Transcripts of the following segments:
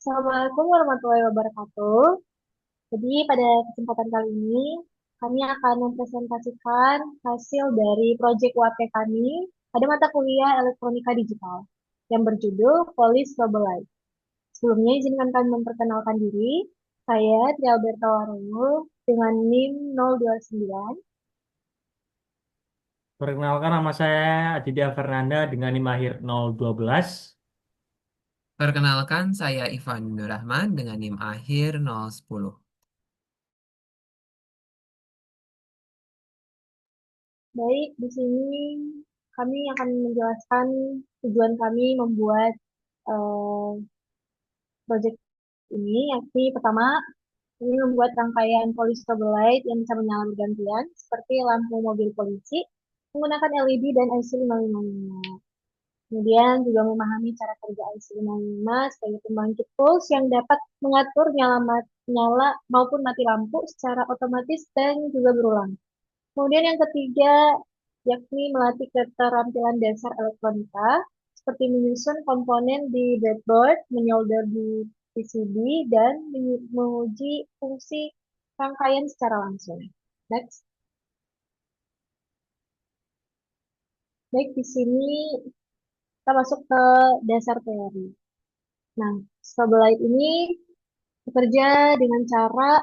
Assalamualaikum warahmatullahi wabarakatuh. Jadi pada kesempatan kali ini kami akan mempresentasikan hasil dari proyek UAT kami pada mata kuliah Elektronika Digital yang berjudul Polis Global Life. Sebelumnya izinkan kami memperkenalkan diri. Saya Trialberta Warono dengan NIM 029. Perkenalkan nama saya Aditya Fernanda dengan NIM akhir 012. Perkenalkan, saya Ivan Nurrahman dengan NIM akhir 010. Baik, di sini kami akan menjelaskan tujuan kami membuat eh, proyek ini, yakni pertama ini membuat rangkaian polis trouble light yang bisa menyala bergantian, seperti lampu mobil polisi, menggunakan LED dan IC 555. Kemudian juga memahami cara kerja IC 555 sebagai pembangkit puls yang dapat mengatur nyala maupun mati lampu secara otomatis dan juga berulang. Kemudian yang ketiga, yakni melatih keterampilan dasar elektronika, seperti menyusun komponen di breadboard, menyolder di PCB, dan menguji fungsi rangkaian secara langsung. Next. Baik, di sini kita masuk ke dasar teori. Nah, Stabilite ini bekerja dengan cara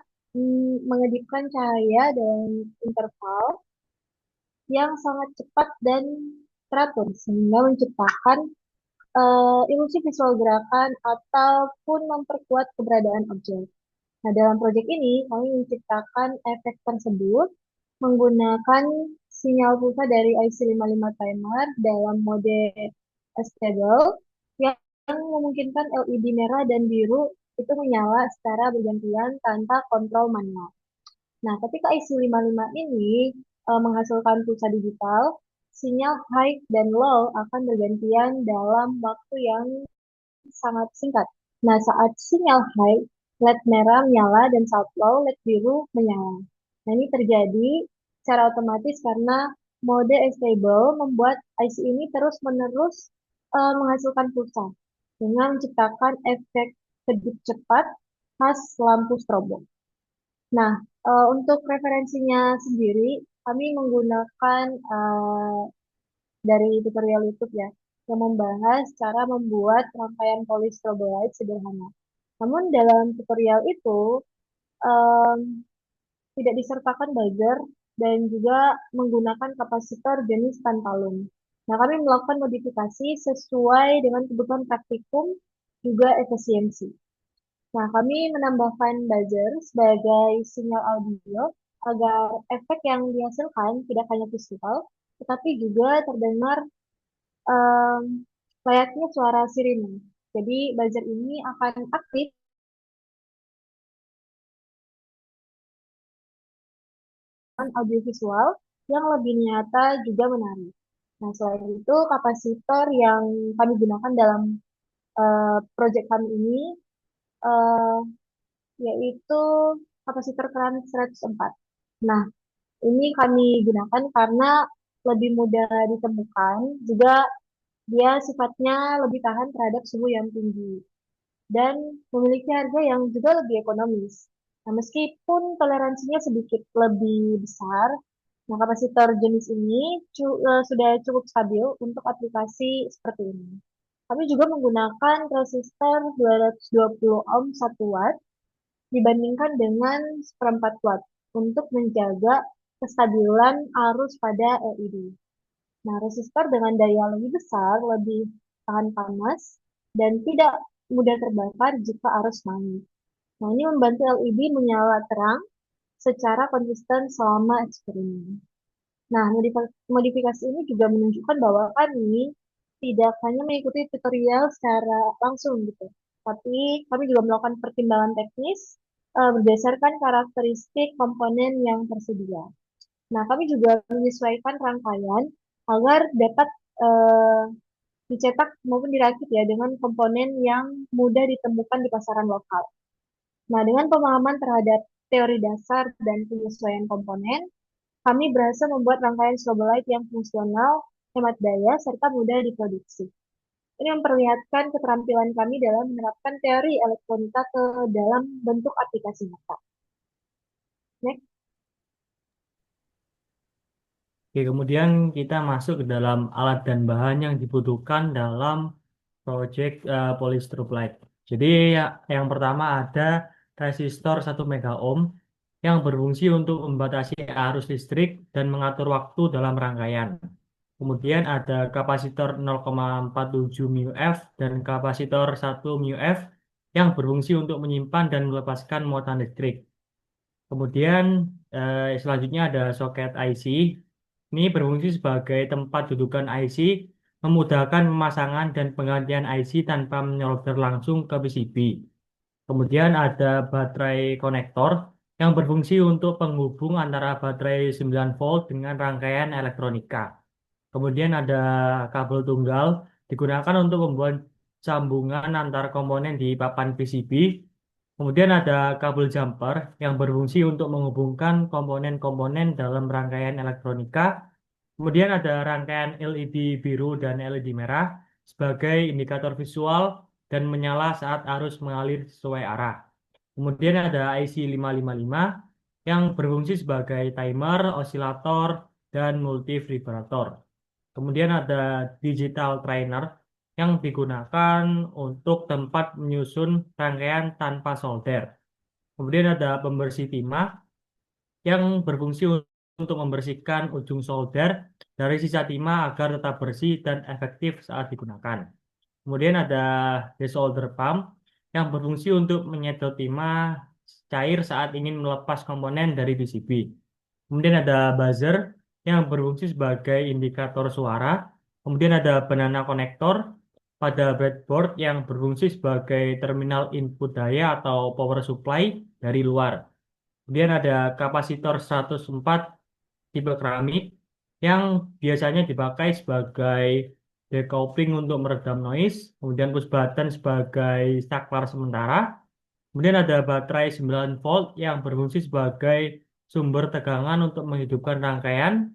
mengedipkan cahaya dan interval yang sangat cepat dan teratur, sehingga menciptakan ilusi visual gerakan ataupun memperkuat keberadaan objek. Nah, dalam proyek ini, kami menciptakan efek tersebut menggunakan sinyal pulsa dari IC 55 timer dalam mode stable yang memungkinkan LED merah dan biru itu menyala secara bergantian tanpa kontrol manual. Nah, ketika IC 55 ini menghasilkan pulsa digital, sinyal high dan low akan bergantian dalam waktu yang sangat singkat. Nah, saat sinyal high, LED merah menyala dan saat low, LED biru menyala. Nah, ini terjadi secara otomatis karena mode stable membuat IC ini terus-menerus menghasilkan pulsa dengan menciptakan efek kedip cepat khas lampu strobo. Nah, untuk referensinya sendiri, kami menggunakan dari tutorial YouTube ya, yang membahas cara membuat rangkaian polis strobo light sederhana. Namun dalam tutorial itu em, tidak disertakan buzzer dan juga menggunakan kapasitor jenis tantalum. Nah, kami melakukan modifikasi sesuai dengan kebutuhan praktikum juga efisiensi. Nah, kami menambahkan buzzer sebagai sinyal audio agar efek yang dihasilkan tidak hanya visual, tetapi juga terdengar em, layaknya suara sirine. Jadi buzzer ini akan aktif dengan audiovisual yang lebih nyata juga menarik. Nah, selain itu kapasitor yang kami gunakan dalam proyek kami ini eh, yaitu kapasitor keran 104. Nah, ini kami gunakan karena lebih mudah ditemukan, juga dia sifatnya lebih tahan terhadap suhu yang tinggi dan memiliki harga yang juga lebih ekonomis. Nah, meskipun toleransinya sedikit lebih besar, nah kapasitor jenis ini sudah cukup stabil untuk aplikasi seperti ini. Kami juga menggunakan resistor 220 ohm 1 watt dibandingkan dengan seperempat watt untuk menjaga kestabilan arus pada LED. Nah, resistor dengan daya lebih besar lebih tahan panas dan tidak mudah terbakar jika arus naik. Nah, ini membantu LED menyala terang secara konsisten selama eksperimen. Nah, modifikasi ini juga menunjukkan bahwa kami tidak hanya mengikuti tutorial secara langsung gitu, tapi kami juga melakukan pertimbangan teknis berdasarkan karakteristik komponen yang tersedia. Nah, kami juga menyesuaikan rangkaian agar dapat eh, dicetak maupun dirakit ya dengan komponen yang mudah ditemukan di pasaran lokal. Nah, dengan pemahaman terhadap teori dasar dan penyesuaian komponen, kami berhasil membuat rangkaian strobo light yang fungsional, hemat daya, serta mudah diproduksi. Ini memperlihatkan keterampilan kami dalam menerapkan teori elektronika ke dalam bentuk aplikasi nyata. Next. Oke, kemudian kita masuk ke dalam alat dan bahan yang dibutuhkan dalam project polystrop light. Jadi yang pertama ada resistor 1 ohm yang berfungsi untuk membatasi arus listrik dan mengatur waktu dalam rangkaian. Kemudian ada kapasitor 0,47 μF dan kapasitor 1 μF yang berfungsi untuk menyimpan dan melepaskan muatan listrik. Kemudian selanjutnya ada soket IC. Ini berfungsi sebagai tempat dudukan IC, memudahkan pemasangan dan penggantian IC tanpa menyolder langsung ke PCB. Kemudian ada baterai konektor yang berfungsi untuk penghubung antara baterai 9 volt dengan rangkaian elektronika. Kemudian ada kabel tunggal digunakan untuk membuat sambungan antar komponen di papan PCB. Kemudian ada kabel jumper yang berfungsi untuk menghubungkan komponen-komponen dalam rangkaian elektronika. Kemudian ada rangkaian LED biru dan LED merah sebagai indikator visual dan menyala saat arus mengalir sesuai arah. Kemudian ada IC 555 yang berfungsi sebagai timer, osilator, dan multivibrator. Kemudian ada digital trainer yang digunakan untuk tempat menyusun rangkaian tanpa solder. Kemudian ada pembersih timah yang berfungsi untuk membersihkan ujung solder dari sisa timah agar tetap bersih dan efektif saat digunakan. Kemudian ada desolder pump yang berfungsi untuk menyedot timah cair saat ingin melepas komponen dari PCB. Kemudian ada buzzer yang berfungsi sebagai indikator suara. Kemudian ada banana konektor pada breadboard yang berfungsi sebagai terminal input daya atau power supply dari luar. Kemudian ada kapasitor 104 tipe keramik yang biasanya dipakai sebagai decoupling untuk meredam noise. Kemudian push button sebagai saklar sementara. Kemudian ada baterai 9 volt yang berfungsi sebagai sumber tegangan untuk menghidupkan rangkaian.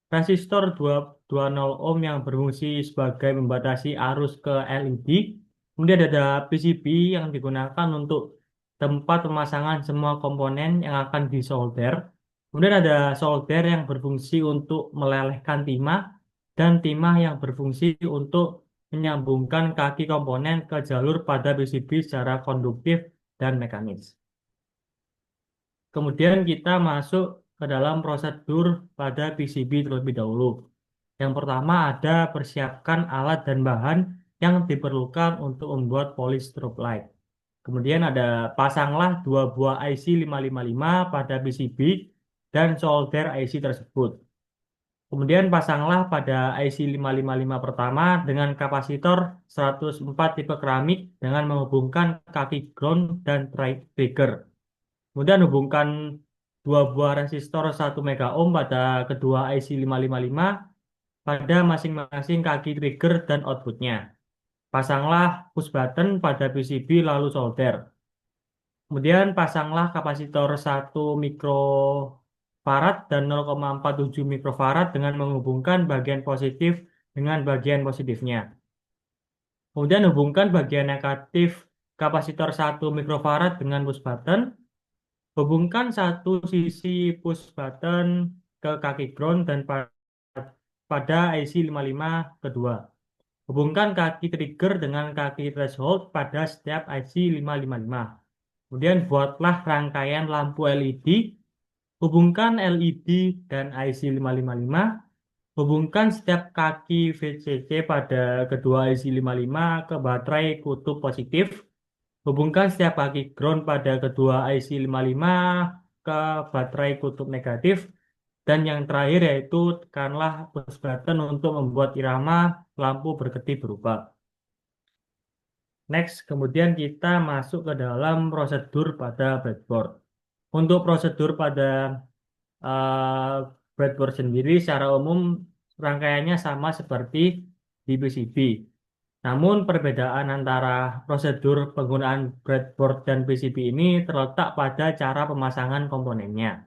Resistor 220 ohm yang berfungsi sebagai membatasi arus ke LED. Kemudian ada PCB yang digunakan untuk tempat pemasangan semua komponen yang akan disolder. Kemudian ada solder yang berfungsi untuk melelehkan timah dan timah yang berfungsi untuk menyambungkan kaki komponen ke jalur pada PCB secara konduktif dan mekanis. Kemudian kita masuk ke dalam prosedur pada PCB terlebih dahulu. Yang pertama ada persiapkan alat dan bahan yang diperlukan untuk membuat polystrobe light. Kemudian ada pasanglah 2 buah IC 555 pada PCB dan solder IC tersebut. Kemudian pasanglah pada IC 555 pertama dengan kapasitor 104 tipe keramik dengan menghubungkan kaki ground dan trigger. Kemudian hubungkan 2 buah resistor 1 ohm pada kedua IC 555 pada masing-masing kaki trigger dan outputnya. Pasanglah push button pada PCB lalu solder. Kemudian pasanglah kapasitor 1 mikrofarad dan 0,47 mikrofarad dengan menghubungkan bagian positif dengan bagian positifnya. Kemudian hubungkan bagian negatif kapasitor 1 mikrofarad dengan push button. Hubungkan satu sisi push button ke kaki ground dan pada IC 55 kedua. Hubungkan kaki trigger dengan kaki threshold pada setiap IC 555. Kemudian buatlah rangkaian lampu LED. Hubungkan LED dan IC 555. Hubungkan setiap kaki VCC pada kedua IC 55 ke baterai kutub positif. Hubungkan setiap kaki ground pada kedua IC 55 ke baterai kutub negatif. Dan yang terakhir yaitu tekanlah push button untuk membuat irama lampu berkedip berubah. Next, kemudian kita masuk ke dalam prosedur pada breadboard. Untuk prosedur pada breadboard sendiri secara umum rangkaiannya sama seperti di PCB. Namun perbedaan antara prosedur penggunaan breadboard dan PCB ini terletak pada cara pemasangan komponennya.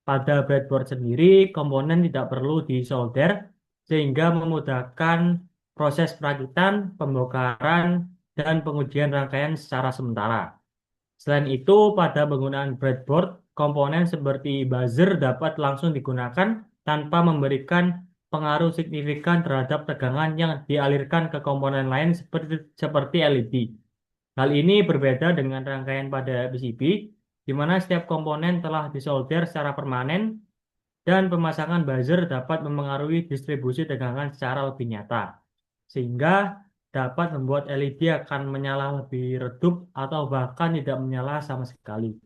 Pada breadboard sendiri, komponen tidak perlu disolder sehingga memudahkan proses perakitan, pembongkaran, dan pengujian rangkaian secara sementara. Selain itu, pada penggunaan breadboard, komponen seperti buzzer dapat langsung digunakan tanpa memberikan pengaruh signifikan terhadap tegangan yang dialirkan ke komponen lain seperti LED. Hal ini berbeda dengan rangkaian pada PCB, di mana setiap komponen telah disolder secara permanen dan pemasangan buzzer dapat memengaruhi distribusi tegangan secara lebih nyata, sehingga dapat membuat LED akan menyala lebih redup atau bahkan tidak menyala sama sekali.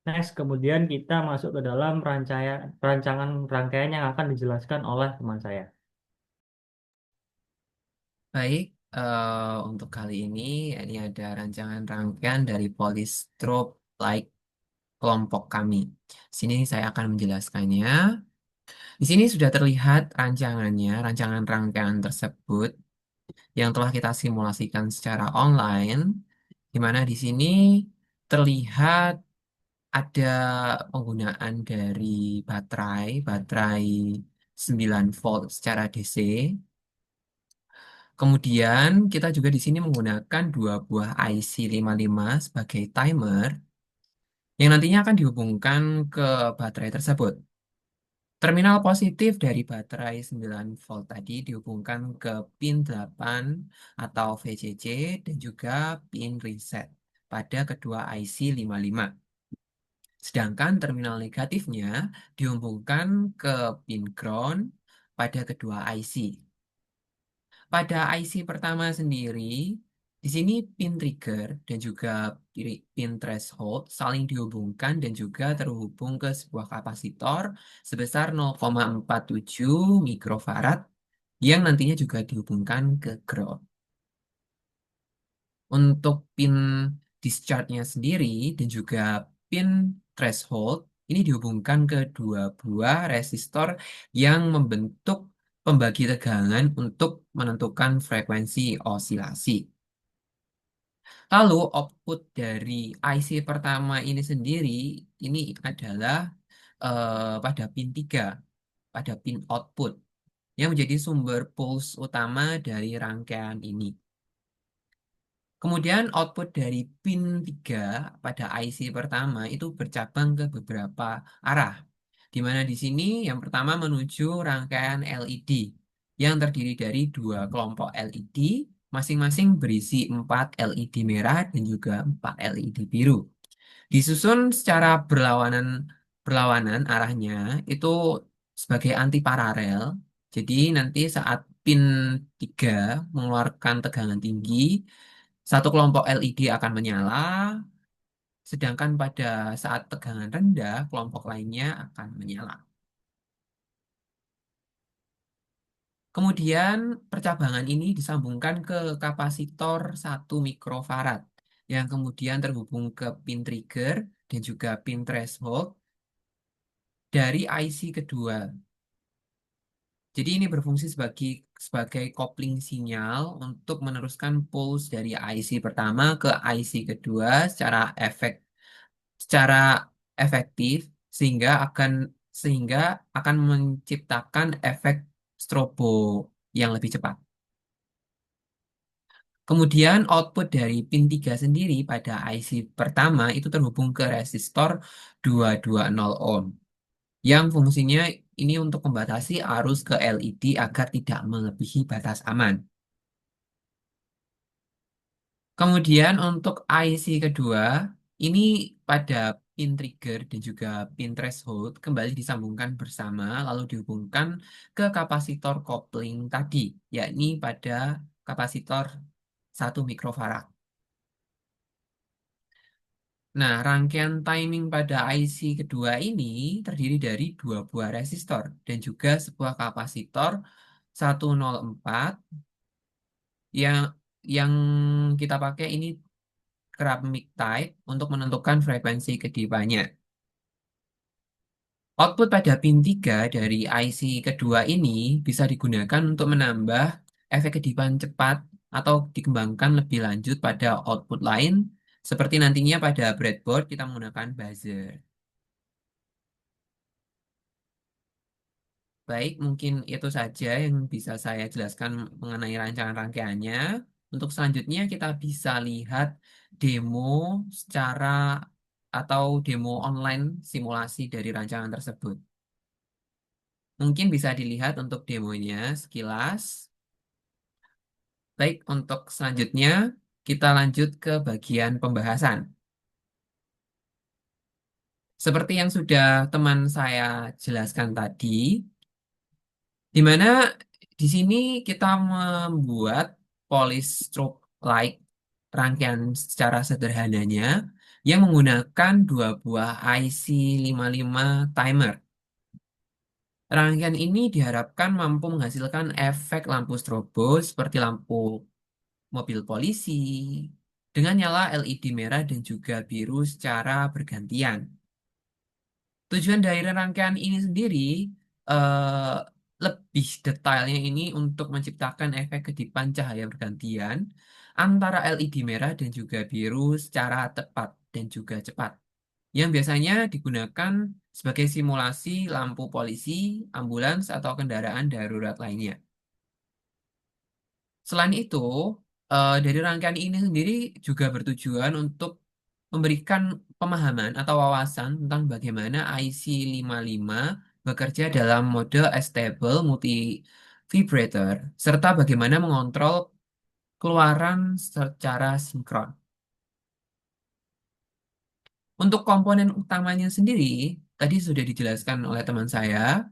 Next, kemudian kita masuk ke dalam rancangan rangkaian yang akan dijelaskan oleh teman saya. Baik, untuk kali ini ada rancangan rangkaian dari Polystrobe Light kelompok kami. Sini saya akan menjelaskannya. Di sini sudah terlihat rancangannya, rancangan rangkaian tersebut yang telah kita simulasikan secara online, di mana di sini terlihat ada penggunaan dari baterai 9 volt secara DC. Kemudian kita juga di sini menggunakan dua buah IC55 sebagai timer yang nantinya akan dihubungkan ke baterai tersebut. Terminal positif dari baterai 9 volt tadi dihubungkan ke pin 8 atau VCC dan juga pin reset pada kedua IC55. Sedangkan terminal negatifnya dihubungkan ke pin ground pada kedua IC. Pada IC pertama sendiri, di sini pin trigger dan juga pin threshold saling dihubungkan dan juga terhubung ke sebuah kapasitor sebesar 0,47 mikrofarad yang nantinya juga dihubungkan ke ground. Untuk pin discharge-nya sendiri dan juga pin threshold ini dihubungkan ke dua buah resistor yang membentuk pembagi tegangan untuk menentukan frekuensi osilasi. Lalu output dari IC pertama ini sendiri ini adalah pada pin 3, pada pin output yang menjadi sumber pulse utama dari rangkaian ini. Kemudian output dari pin 3 pada IC pertama itu bercabang ke beberapa arah. Di mana di sini yang pertama menuju rangkaian LED yang terdiri dari dua kelompok LED, masing-masing berisi 4 LED merah dan juga 4 LED biru. Disusun secara berlawanan berlawanan arahnya itu sebagai anti paralel. Jadi nanti saat pin 3 mengeluarkan tegangan tinggi, satu kelompok LED akan menyala, sedangkan pada saat tegangan rendah, kelompok lainnya akan menyala. Kemudian percabangan ini disambungkan ke kapasitor 1 mikrofarad yang kemudian terhubung ke pin trigger dan juga pin threshold dari IC kedua. Jadi ini berfungsi sebagai kopling sinyal untuk meneruskan pulse dari IC pertama ke IC kedua secara efektif sehingga akan menciptakan efek strobo yang lebih cepat. Kemudian output dari pin 3 sendiri pada IC pertama itu terhubung ke resistor 220 ohm yang fungsinya ini untuk membatasi arus ke LED agar tidak melebihi batas aman. Kemudian untuk IC kedua, ini pada pin trigger dan juga pin threshold kembali disambungkan bersama lalu dihubungkan ke kapasitor kopling tadi, yakni pada kapasitor 1 mikrofarad. Nah, rangkaian timing pada IC kedua ini terdiri dari dua buah resistor dan juga sebuah kapasitor 104 yang yang kita pakai ini keramik type untuk menentukan frekuensi kedipannya. Output pada pin 3 dari IC kedua ini bisa digunakan untuk menambah efek kedipan cepat atau dikembangkan lebih lanjut pada output lain, seperti nantinya pada breadboard kita menggunakan buzzer. Baik, mungkin itu saja yang bisa saya jelaskan mengenai rancangan rangkaiannya. Untuk selanjutnya kita bisa lihat demo secara atau demo online simulasi dari rancangan tersebut. Mungkin bisa dilihat untuk demonya sekilas. Baik, untuk selanjutnya kita lanjut ke bagian pembahasan. Seperti yang sudah teman saya jelaskan tadi, di mana di sini kita membuat police strobe light rangkaian secara sederhananya yang menggunakan dua buah IC55 timer. Rangkaian ini diharapkan mampu menghasilkan efek lampu strobo seperti lampu mobil polisi dengan nyala LED merah dan juga biru secara bergantian. Tujuan dari rangkaian ini sendiri eh, lebih detailnya ini untuk menciptakan efek kedipan cahaya bergantian antara LED merah dan juga biru secara tepat dan juga cepat, yang biasanya digunakan sebagai simulasi lampu polisi, ambulans, atau kendaraan darurat lainnya. Selain itu, dari rangkaian ini sendiri juga bertujuan untuk memberikan pemahaman atau wawasan tentang bagaimana IC55 bekerja dalam mode stable multi vibrator, serta bagaimana mengontrol keluaran secara sinkron. Untuk komponen utamanya sendiri, tadi sudah dijelaskan oleh teman saya,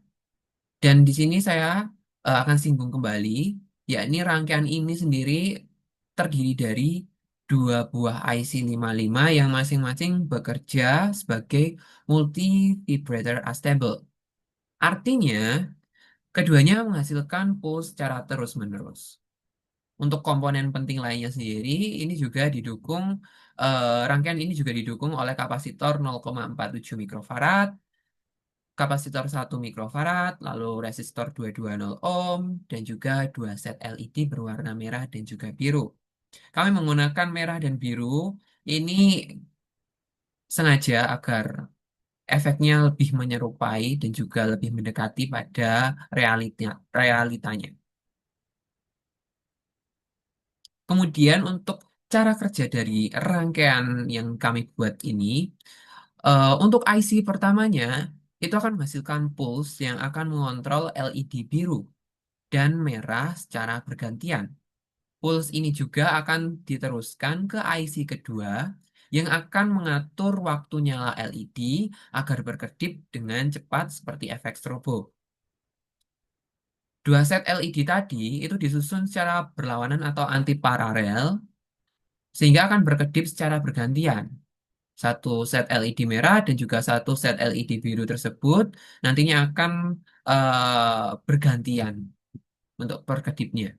dan di sini saya akan singgung kembali, yakni rangkaian ini sendiri terdiri dari dua buah IC55 yang masing-masing bekerja sebagai multi vibrator astable. Artinya, keduanya menghasilkan pulse secara terus-menerus. Untuk komponen penting lainnya sendiri, ini juga didukung, rangkaian ini juga didukung oleh kapasitor 0,47 mikrofarad, kapasitor 1 mikrofarad, lalu resistor 220 ohm, dan juga dua set LED berwarna merah dan juga biru. Kami menggunakan merah dan biru ini sengaja agar efeknya lebih menyerupai dan juga lebih mendekati pada realitanya. Kemudian untuk cara kerja dari rangkaian yang kami buat ini, untuk IC pertamanya itu akan menghasilkan pulse yang akan mengontrol LED biru dan merah secara bergantian. Pulse ini juga akan diteruskan ke IC kedua yang akan mengatur waktu nyala LED agar berkedip dengan cepat seperti efek strobo. Dua set LED tadi itu disusun secara berlawanan atau anti paralel sehingga akan berkedip secara bergantian. Satu set LED merah dan juga satu set LED biru tersebut nantinya akan bergantian untuk berkedipnya.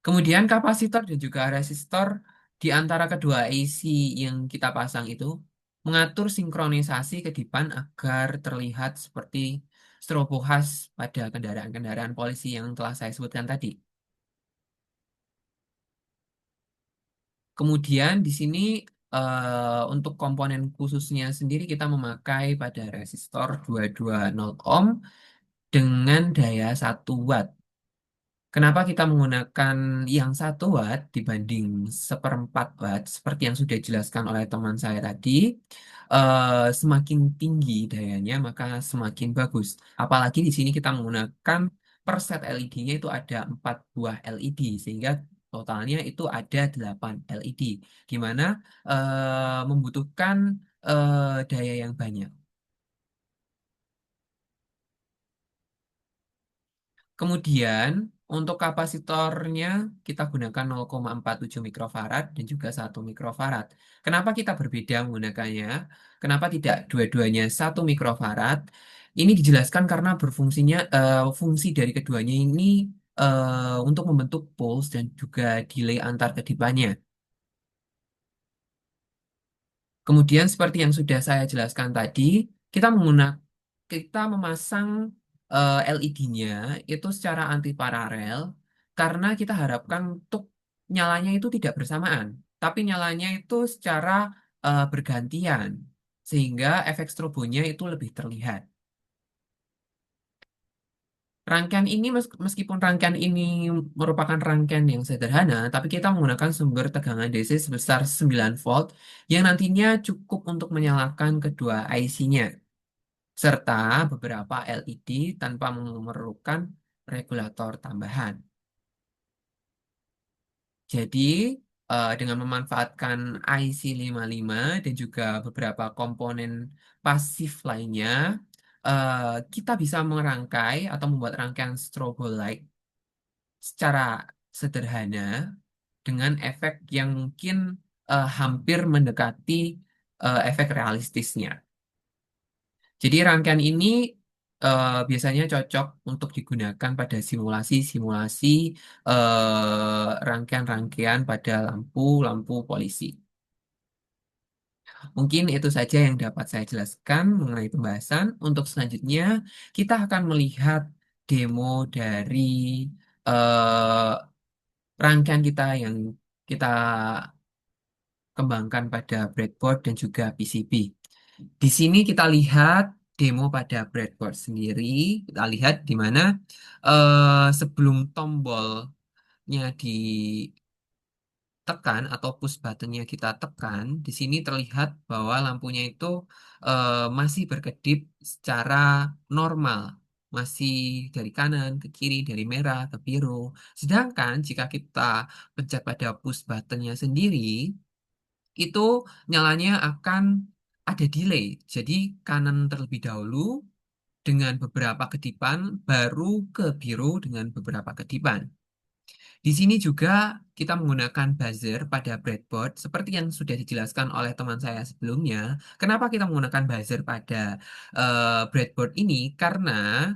Kemudian kapasitor dan juga resistor di antara kedua IC yang kita pasang itu mengatur sinkronisasi kedipan agar terlihat seperti strobo khas pada kendaraan-kendaraan polisi yang telah saya sebutkan tadi. Kemudian di sini untuk komponen khususnya sendiri kita memakai pada resistor 220 ohm dengan daya 1 watt. Kenapa kita menggunakan yang 1 watt dibanding 1/4 watt seperti yang sudah dijelaskan oleh teman saya tadi? Semakin tinggi dayanya maka semakin bagus. Apalagi di sini kita menggunakan per set LED-nya itu ada 4 buah LED sehingga totalnya itu ada 8 LED, di mana membutuhkan daya yang banyak. Kemudian untuk kapasitornya kita gunakan 0,47 mikrofarad dan juga 1 mikrofarad. Kenapa kita berbeda menggunakannya? Kenapa tidak dua-duanya 1 mikrofarad? Ini dijelaskan karena berfungsinya fungsi dari keduanya ini untuk membentuk pulse dan juga delay antar kedipannya. Kemudian seperti yang sudah saya jelaskan tadi, kita memasang LED-nya itu secara anti paralel karena kita harapkan untuk nyalanya itu tidak bersamaan, tapi nyalanya itu secara bergantian sehingga efek strobonya itu lebih terlihat. Rangkaian ini meskipun rangkaian ini merupakan rangkaian yang sederhana, tapi kita menggunakan sumber tegangan DC sebesar 9 volt yang nantinya cukup untuk menyalakan kedua IC-nya, serta beberapa LED tanpa memerlukan regulator tambahan. Jadi, dengan memanfaatkan IC55 dan juga beberapa komponen pasif lainnya, eh, kita bisa merangkai atau membuat rangkaian strobo light secara sederhana dengan efek yang mungkin hampir mendekati efek realistisnya. Jadi rangkaian ini biasanya cocok untuk digunakan pada simulasi-simulasi rangkaian-rangkaian pada lampu-lampu polisi. Mungkin itu saja yang dapat saya jelaskan mengenai pembahasan. Untuk selanjutnya, kita akan melihat demo dari eh, rangkaian kita yang kita kembangkan pada breadboard dan juga PCB. Di sini kita lihat demo pada breadboard sendiri. Kita lihat di mana sebelum tombolnya ditekan atau push buttonnya kita tekan, di sini terlihat bahwa lampunya itu masih berkedip secara normal. Masih dari kanan ke kiri, dari merah ke biru. Sedangkan jika kita pencet pada push buttonnya sendiri, itu nyalanya akan ada delay. Jadi kanan terlebih dahulu dengan beberapa kedipan, baru ke biru dengan beberapa kedipan. Di sini juga kita menggunakan buzzer pada breadboard seperti yang sudah dijelaskan oleh teman saya sebelumnya. Kenapa kita menggunakan buzzer pada breadboard ini? Karena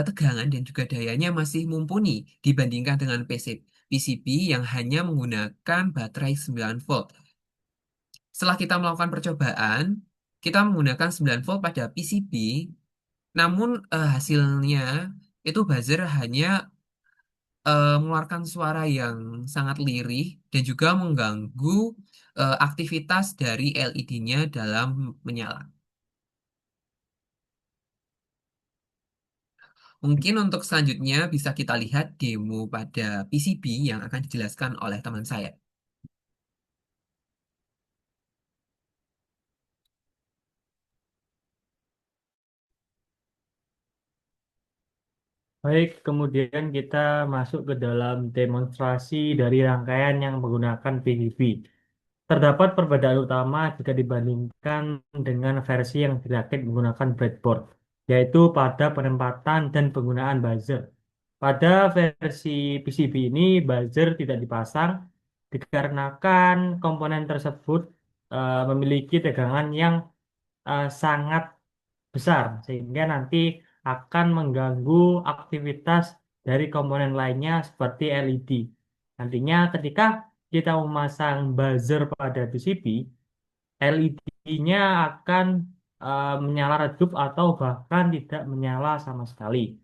tegangan dan juga dayanya masih mumpuni dibandingkan dengan PCB yang hanya menggunakan baterai 9 volt. Setelah kita melakukan percobaan, kita menggunakan 9 volt pada PCB, namun hasilnya itu buzzer hanya mengeluarkan suara yang sangat lirih dan juga mengganggu aktivitas dari LED-nya dalam menyala. Mungkin untuk selanjutnya bisa kita lihat demo pada PCB yang akan dijelaskan oleh teman saya. Baik, kemudian kita masuk ke dalam demonstrasi dari rangkaian yang menggunakan PCB. Terdapat perbedaan utama jika dibandingkan dengan versi yang dirakit menggunakan breadboard, yaitu pada penempatan dan penggunaan buzzer. Pada versi PCB ini, buzzer tidak dipasang dikarenakan komponen tersebut memiliki tegangan yang sangat besar, sehingga nanti akan mengganggu aktivitas dari komponen lainnya seperti LED. Nantinya ketika kita memasang buzzer pada PCB, LED-nya akan menyala redup atau bahkan tidak menyala sama sekali.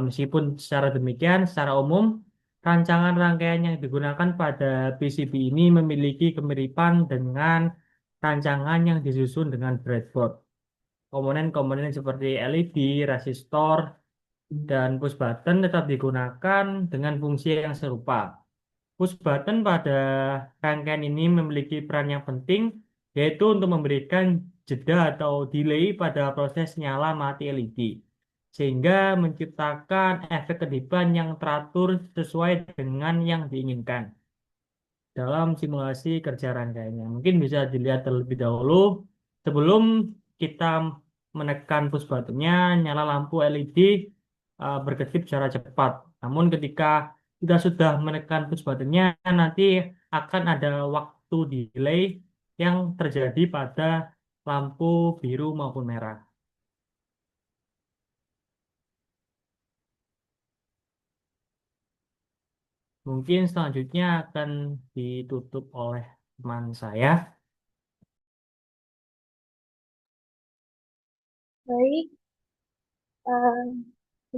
Meskipun secara demikian, secara umum, rancangan rangkaian yang digunakan pada PCB ini memiliki kemiripan dengan rancangan yang disusun dengan breadboard. Komponen-komponen seperti LED, resistor, dan push button tetap digunakan dengan fungsi yang serupa. Push button pada rangkaian ini memiliki peran yang penting, yaitu untuk memberikan jeda atau delay pada proses nyala mati LED, sehingga menciptakan efek kedipan yang teratur sesuai dengan yang diinginkan dalam simulasi kerja rangkaiannya. Mungkin bisa dilihat terlebih dahulu sebelum kita menekan push buttonnya, nyala lampu LED berkedip secara cepat. Namun ketika kita sudah menekan push buttonnya, nanti akan ada waktu delay yang terjadi pada lampu biru maupun merah. Mungkin selanjutnya akan ditutup oleh teman saya. Baik, eh,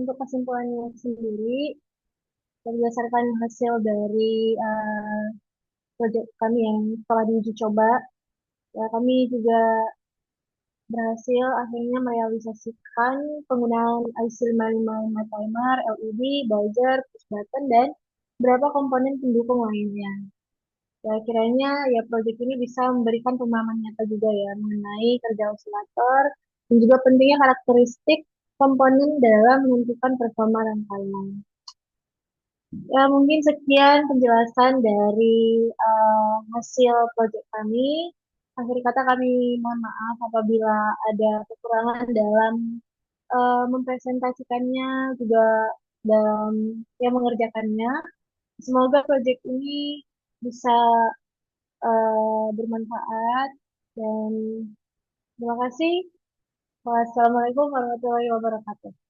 untuk kesimpulannya sendiri, berdasarkan hasil dari proyek kami yang telah diuji coba, ya, kami juga berhasil akhirnya merealisasikan penggunaan IC 555 timer, LED, buzzer, push button, dan beberapa komponen pendukung lainnya. Ya, kiranya ya proyek ini bisa memberikan pemahaman nyata juga ya mengenai kerja osilator dan juga pentingnya karakteristik komponen dalam menentukan performa rangkaian. Ya, mungkin sekian penjelasan dari hasil proyek kami. Akhir kata kami mohon maaf apabila ada kekurangan dalam mempresentasikannya juga dalam mengerjakannya. Semoga proyek ini bisa bermanfaat dan terima kasih. Wassalamualaikum warahmatullahi wabarakatuh.